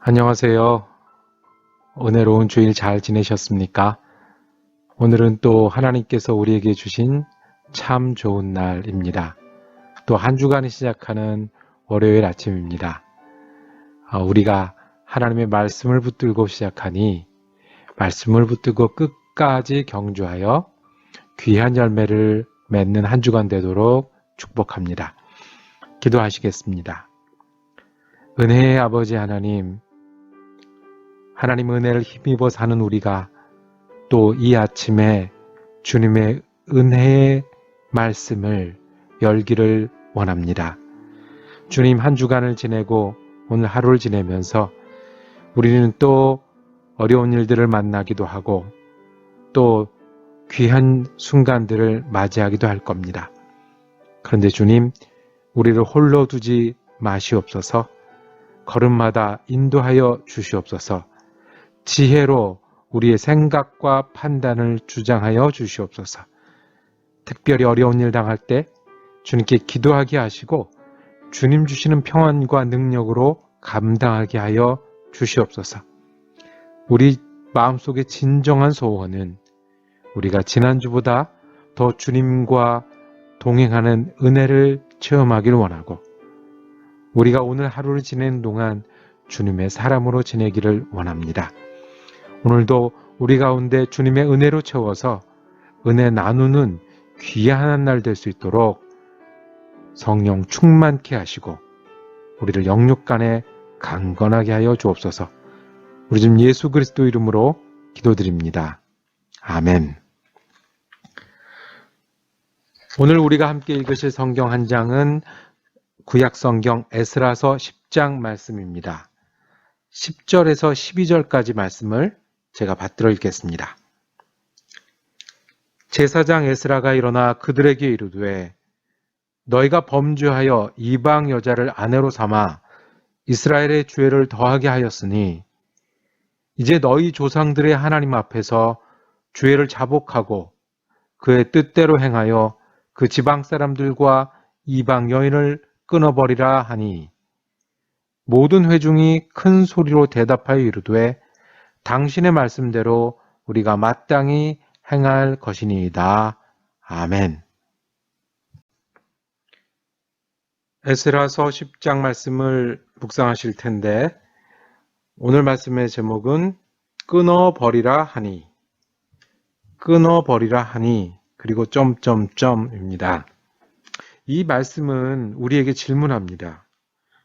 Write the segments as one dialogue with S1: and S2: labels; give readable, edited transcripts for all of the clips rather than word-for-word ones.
S1: 안녕하세요. 은혜로운 주일 잘 지내셨습니까? 오늘은 또 하나님께서 우리에게 주신 참 좋은 날입니다. 또 한 주간을 시작하는 월요일 아침입니다. 우리가 하나님의 말씀을 붙들고 시작하니 말씀을 붙들고 끝까지 경주하여 귀한 열매를 맺는 한 주간 되도록 축복합니다. 기도하시겠습니다. 은혜의 아버지 하나님, 하나님 은혜를 힘입어 사는 우리가 또 이 아침에 주님의 은혜의 말씀을 열기를 원합니다. 주님 한 주간을 지내고 오늘 하루를 지내면서 우리는 또 어려운 일들을 만나기도 하고 또 귀한 순간들을 맞이하기도 할 겁니다. 그런데 주님, 우리를 홀로 두지 마시옵소서. 걸음마다 인도하여 주시옵소서. 지혜로 우리의 생각과 판단을 주장하여 주시옵소서. 특별히 어려운 일 당할 때 주님께 기도하게 하시고 주님 주시는 평안과 능력으로 감당하게 하여 주시옵소서. 우리 마음속의 진정한 소원은 우리가 지난주보다 더 주님과 동행하는 은혜를 체험하기를 원하고 우리가 오늘 하루를 지내는 동안 주님의 사람으로 지내기를 원합니다. 오늘도 우리 가운데 주님의 은혜로 채워서 은혜 나누는 귀한 날 될 수 있도록 성령 충만케 하시고 우리를 영육간에 강건하게 하여 주옵소서. 우리 주 예수 그리스도 이름으로 기도드립니다. 아멘. 오늘 우리가 함께 읽으실 성경 한 장은 구약 성경 에스라서 10장 말씀입니다. 10절에서 12절까지 말씀을 제가 받들어 읽겠습니다. 제사장 에스라가 일어나 그들에게 이르되 너희가 범죄하여 이방 여자를 아내로 삼아 이스라엘의 죄를 더하게 하였으니 이제 너희 조상들의 하나님 앞에서 죄를 자복하고 그의 뜻대로 행하여 그 지방 사람들과 이방 여인을 끊어버리라 하니 모든 회중이 큰 소리로 대답하여 이르되 당신의 말씀대로 우리가 마땅히 행할 것이니이다. 아멘. 에스라서 10장 말씀을 묵상하실 텐데 오늘 말씀의 제목은 끊어버리라 하니 그리고 점점점입니다. 이 말씀은 우리에게 질문합니다.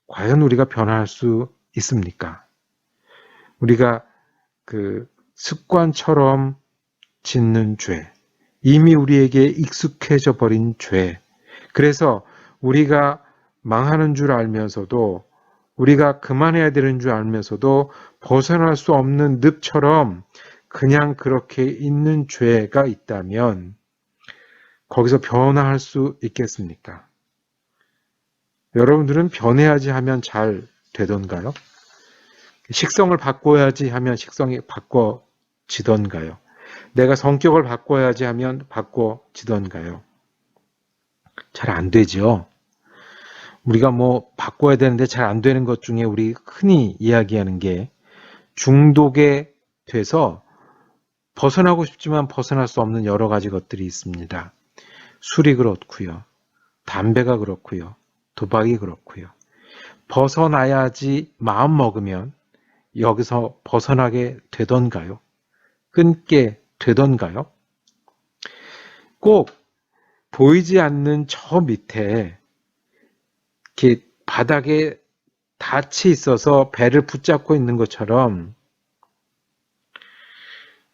S1: 과연 우리가 변화할 수 있습니까? 우리가 그 습관처럼 짓는 죄, 이미 우리에게 익숙해져 버린 죄, 그래서 우리가 망하는 줄 알면서도 우리가 그만해야 되는 줄 알면서도 벗어날 수 없는 늪처럼 그냥 그렇게 있는 죄가 있다면 거기서 변화할 수 있겠습니까? 여러분들은 변해야지 하면 잘 되던가요? 식성을 바꿔야지 하면 식성이 바꿔지던가요? 내가 성격을 바꿔야지 하면 바꿔지던가요? 잘 안 되죠. 우리가 바꿔야 되는데 잘 안 되는 것 중에 우리 흔히 이야기하는 게 중독에 돼서 벗어나고 싶지만 벗어날 수 없는 여러 가지 것들이 있습니다. 술이 그렇고요. 담배가 그렇고요. 도박이 그렇고요. 벗어나야지 마음 먹으면 여기서 벗어나게 되던가요? 끊게 되던가요? 꼭 보이지 않는 저 밑에 이렇게 바닥에 닻이 있어서 배를 붙잡고 있는 것처럼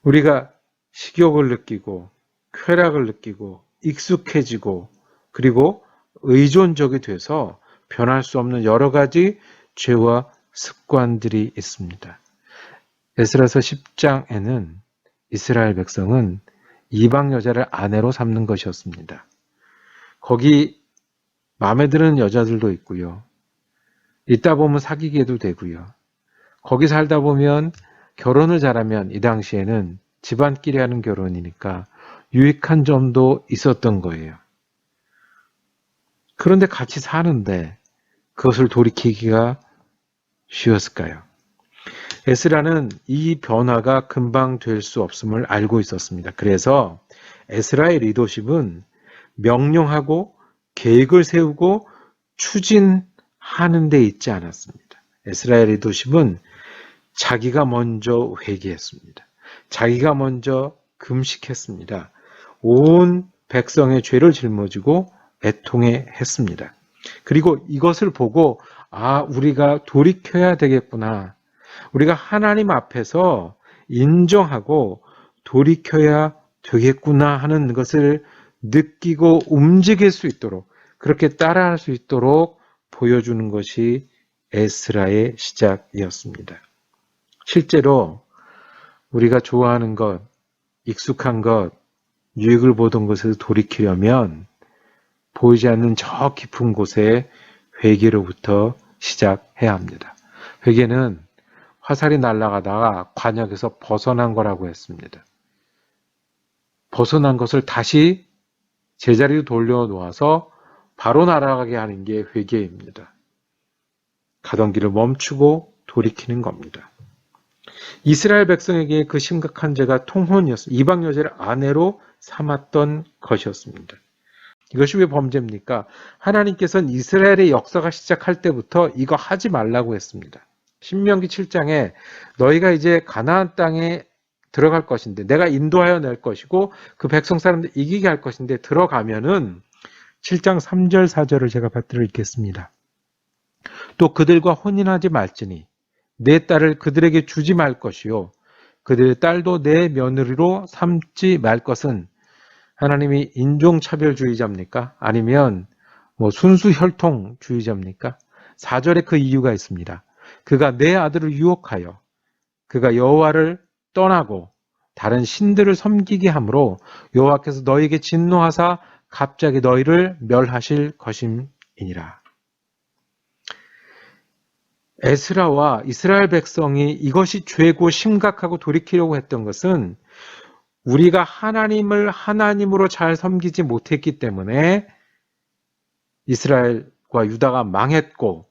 S1: 우리가 식욕을 느끼고 쾌락을 느끼고 익숙해지고 그리고 의존적이 돼서 변할 수 없는 여러 가지 죄와 습관들이 있습니다. 에스라서 10장에는 이스라엘 백성은 이방 여자를 아내로 삼는 것이었습니다. 거기 마음에 드는 여자들도 있고요. 있다 보면 사귀게도 되고요. 거기 살다 보면 결혼을 잘하면 이 당시에는 집안끼리 하는 결혼이니까 유익한 점도 있었던 거예요. 그런데 같이 사는데 그것을 돌이키기가 쉬웠을까요? 에스라는 이 변화가 금방 될 수 없음을 알고 있었습니다. 그래서 에스라의 리더십은 명령하고 계획을 세우고 추진하는 데 있지 않았습니다. 에스라의 리더십은 자기가 먼저 회개했습니다. 자기가 먼저 금식했습니다. 온 백성의 죄를 짊어지고 애통해 했습니다. 그리고 이것을 보고 우리가 돌이켜야 되겠구나. 우리가 하나님 앞에서 인정하고 돌이켜야 되겠구나 하는 것을 느끼고 움직일 수 있도록, 그렇게 따라할 수 있도록 보여주는 것이 에스라의 시작이었습니다. 실제로 우리가 좋아하는 것, 익숙한 것, 유익을 보던 것에서 돌이키려면 보이지 않는 저 깊은 곳에 회개로부터 시작해야 합니다. 회개는 화살이 날아가다가 관역에서 벗어난 거라고 했습니다. 벗어난 것을 다시 제자리로 돌려놓아서 바로 날아가게 하는 게 회개입니다. 가던 길을 멈추고 돌이키는 겁니다. 이스라엘 백성에게 그 심각한 죄가 통혼이었습니다. 이방 여자를 아내로 삼았던 것이었습니다. 이것이 왜 범죄입니까? 하나님께서는 이스라엘의 역사가 시작할 때부터 이거 하지 말라고 했습니다. 신명기 7장에 너희가 이제 가나안 땅에 들어갈 것인데 내가 인도하여 낼 것이고 그 백성 사람들 이기게 할 것인데 들어가면은 7장 3절 4절을 제가 받들어 읽겠습니다. 또 그들과 혼인하지 말지니 내 딸을 그들에게 주지 말 것이요 그들의 딸도 내 며느리로 삼지 말 것은 하나님이 인종차별주의자입니까? 아니면 순수 혈통주의자입니까? 4절에 그 이유가 있습니다. 그가 내 아들을 유혹하여 그가 여호와를 떠나고 다른 신들을 섬기게 하므로 여호와께서 너희에게 진노하사 갑자기 너희를 멸하실 것임이니라. 에스라와 이스라엘 백성이 이것이 죄고 심각하고 돌이키려고 했던 것은 우리가 하나님을 하나님으로 잘 섬기지 못했기 때문에 이스라엘과 유다가 망했고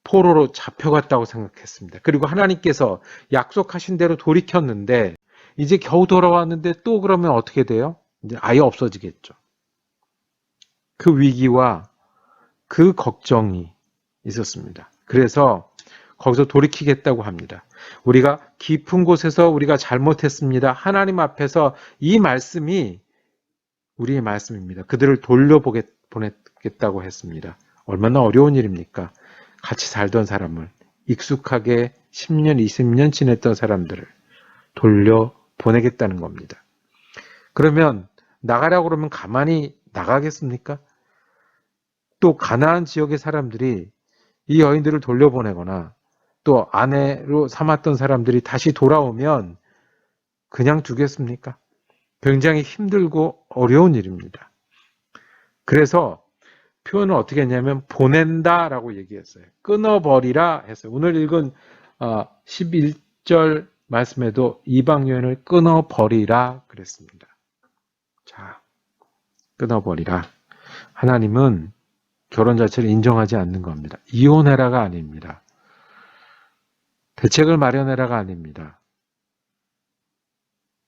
S1: 포로로 잡혀갔다고 생각했습니다. 그리고 하나님께서 약속하신 대로 돌이켰는데 이제 겨우 돌아왔는데 또 그러면 어떻게 돼요? 이제 아예 없어지겠죠. 그 위기와 그 걱정이 있었습니다. 그래서 거기서 돌이키겠다고 합니다. 우리가 깊은 곳에서 우리가 잘못했습니다. 하나님 앞에서 이 말씀이 우리의 말씀입니다. 그들을 돌려보내겠다고 했습니다. 얼마나 어려운 일입니까? 같이 살던 사람을 익숙하게 10년, 20년 지냈던 사람들을 돌려보내겠다는 겁니다. 그러면 나가라고 그러면 가만히 나가겠습니까? 또 가나안 지역의 사람들이 이 여인들을 돌려보내거나 또 아내로 삼았던 사람들이 다시 돌아오면 그냥 두겠습니까? 굉장히 힘들고 어려운 일입니다. 그래서 표현을 어떻게 했냐면 보낸다라고 얘기했어요. 끊어버리라 했어요. 오늘 읽은 11절 말씀에도 이방 여인을 끊어버리라 그랬습니다. 자, 끊어버리라. 하나님은 결혼 자체를 인정하지 않는 겁니다. 이혼해라가 아닙니다. 대책을 마련해라가 아닙니다.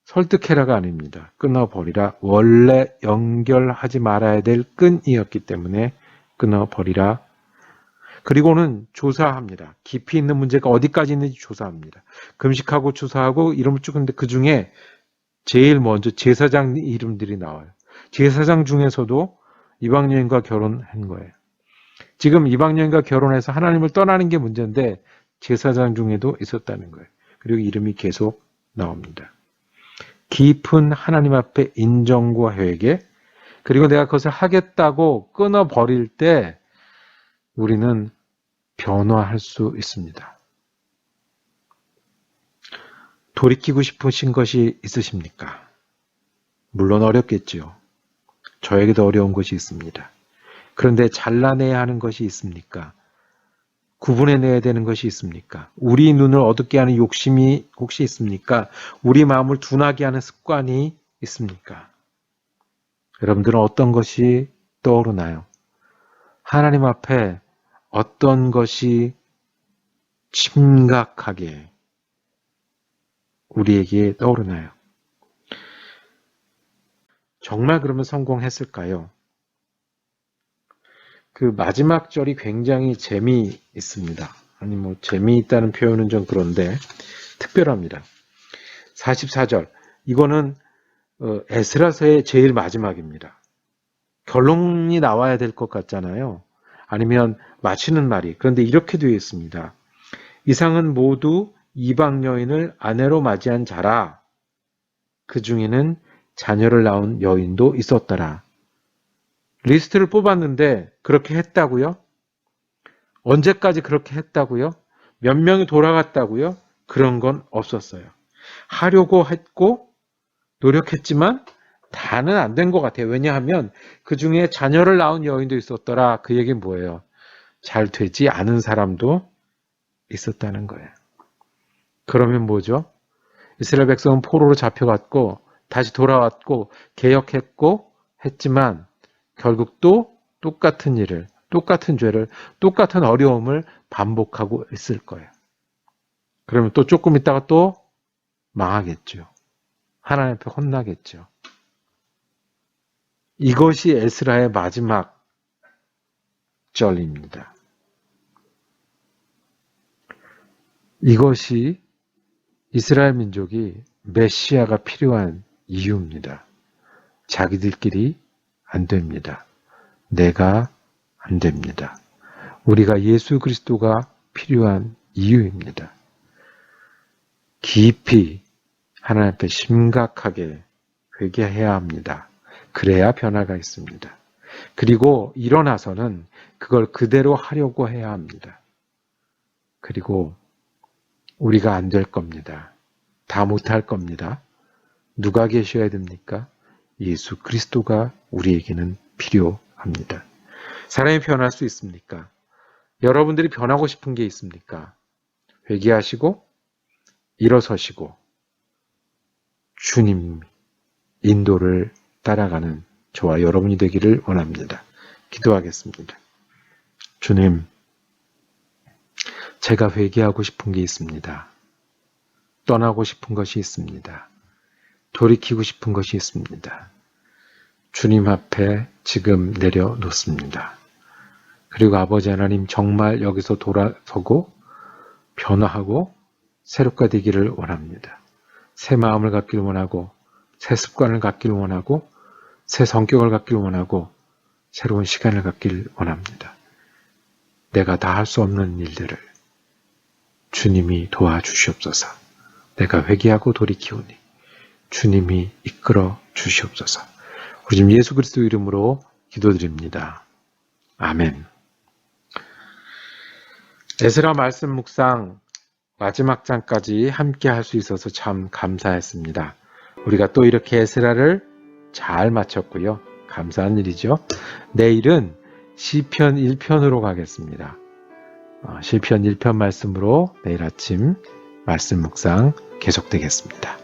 S1: 설득해라가 아닙니다. 끊어버리라. 원래 연결하지 말아야 될 끈이었기 때문에 끊어버리라. 그리고는 조사합니다. 깊이 있는 문제가 어디까지 있는지 조사합니다. 금식하고 조사하고 이름을 쭉 했는데 그 중에 제일 먼저 제사장 이름들이 나와요. 제사장 중에서도 이방 여인과 결혼한 거예요. 지금 이방 여인과 결혼해서 하나님을 떠나는 게 문제인데 제사장 중에도 있었다는 거예요. 그리고 이름이 계속 나옵니다. 깊은 하나님 앞에 인정과 회개, 그리고 내가 그것을 하겠다고 끊어버릴 때 우리는 변화할 수 있습니다. 돌이키고 싶으신 것이 있으십니까? 물론 어렵겠지요. 저에게도 어려운 것이 있습니다. 그런데 잘라내야 하는 것이 있습니까? 구분해내야 되는 것이 있습니까? 우리 눈을 어둡게 하는 욕심이 혹시 있습니까? 우리 마음을 둔하게 하는 습관이 있습니까? 여러분들은 어떤 것이 떠오르나요? 하나님 앞에 어떤 것이 심각하게 우리에게 떠오르나요? 정말 그러면 성공했을까요? 그 마지막 절이 굉장히 재미있습니다. 아니 뭐 재미있다는 표현은 좀 그런데 특별합니다. 44절. 이거는 에스라서의 제일 마지막입니다. 결론이 나와야 될 것 같잖아요. 아니면 마치는 말이. 그런데 이렇게 되어 있습니다. 이상은 모두 이방 여인을 아내로 맞이한 자라. 그 중에는 자녀를 낳은 여인도 있었더라. 리스트를 뽑았는데 그렇게 했다고요? 언제까지 그렇게 했다고요? 몇 명이 돌아갔다고요? 그런 건 없었어요. 하려고 했고 노력했지만 다는 안 된 것 같아요. 왜냐하면 그 중에 자녀를 낳은 여인도 있었더라. 그 얘기는 뭐예요? 잘 되지 않은 사람도 있었다는 거예요. 그러면 뭐죠? 이스라엘 백성은 포로로 잡혀갔고 다시 돌아왔고 개혁했고 했지만 결국 또 똑같은 일을, 똑같은 죄를, 똑같은 어려움을 반복하고 있을 거예요. 그러면 또 조금 있다가 또 망하겠죠. 하나님 앞에 혼나겠죠. 이것이 에스라의 마지막 절입니다. 이것이 이스라엘 민족이 메시아가 필요한 이유입니다. 자기들끼리 안 됩니다. 내가 안 됩니다. 우리가 예수 그리스도가 필요한 이유입니다. 깊이 하나님 앞에 심각하게 회개해야 합니다. 그래야 변화가 있습니다. 그리고 일어나서는 그걸 그대로 하려고 해야 합니다. 그리고 우리가 안 될 겁니다. 다 못할 겁니다. 누가 계셔야 됩니까? 예수 그리스도가 우리에게는 필요합니다. 사람이 변할 수 있습니까? 여러분들이 변하고 싶은 게 있습니까? 회개하시고 일어서시고 주님 인도를 따라가는 저와 여러분이 되기를 원합니다. 기도하겠습니다. 주님, 제가 회개하고 싶은 게 있습니다. 떠나고 싶은 것이 있습니다. 돌이키고 싶은 것이 있습니다. 주님 앞에 지금 내려놓습니다. 그리고 아버지 하나님 정말 여기서 돌아서고 변화하고 새롭게 되기를 원합니다. 새 마음을 갖기를 원하고 새 습관을 갖기를 원하고 새 성격을 갖기를 원하고 새로운 시간을 갖기를 원합니다. 내가 다 할 수 없는 일들을 주님이 도와주시옵소서. 내가 회개하고 돌이키오니 주님이 이끌어 주시옵소서. 우리 지금 예수 그리스도 이름으로 기도드립니다. 아멘. 에스라 말씀 묵상 마지막 장까지 함께 할 수 있어서 참 감사했습니다. 우리가 또 이렇게 에스라를 잘 마쳤고요. 감사한 일이죠. 내일은 시편 1편으로 가겠습니다. 시편 1편 말씀으로 내일 아침 말씀 묵상 계속되겠습니다.